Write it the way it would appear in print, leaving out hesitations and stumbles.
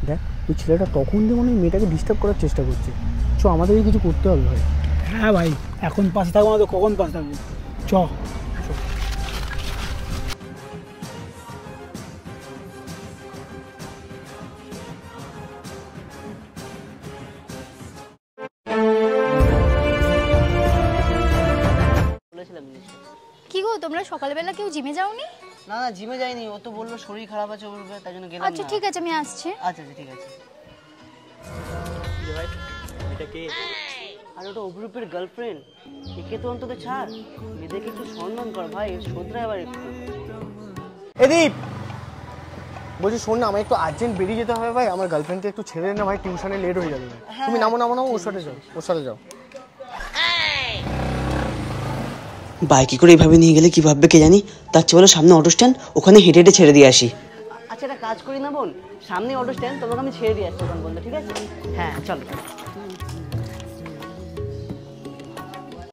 দেখ ওই ছেলেটা তখন দিয়ে মনে হয় মেয়েটাকে ডিস্টার্ব করার চেষ্টা করছে। চ আমাদেরকে কিছু করতে হবে ভাই। হ্যাঁ ভাই, এখন পাশে থাকবো না তো কখন পাশে থাকবো? চ। কি গো, তোমরা সকালবেলা কেউ জিমে যাওনি? না না, জিমে যাইনি, ও তো বললো শরীর খারাপ আছে ওর, তাই জন্য গেলাম না। আচ্ছা ঠিক আছে, আমি আসছি। আচ্ছা আচ্ছা ঠিক আছে। আর ওটা অভিরূপের গার্লফ্রেন্ড, একে তো অন্তত ছাড়, মেয়েদেরকে একটু সম্মান কর ভাই, শোধরা এবার একটু। এদীপ বলছি শোন না, আমার একটু আর্জেন্ট বেরিয়ে যেতে হবে ভাই, আমার গার্লফ্রেন্ডকে একটু ছেড়ে দে না ভাই, টিউশনে লেট হয়ে যাবে। তুমি নামো নামো নামো, ওর সাথে যাও, ওর সাথে যাও। বাইকে করে এইভাবে নিয়ে গেলে কি ভাববে কে জানি, তার চেয়ে বলো সামনে অটো স্ট্যান্ড, ওখানে হেঁটে হেঁটে ছেড়ে দিয়ে আসি। আচ্ছা একটা কাজ করি না বোন, সামনে অটো স্ট্যান্ড, তোমাকে আমি ছেড়ে দিয়ে আসছি ওখান বলতে, ঠিক আছে? হ্যাঁ চলো।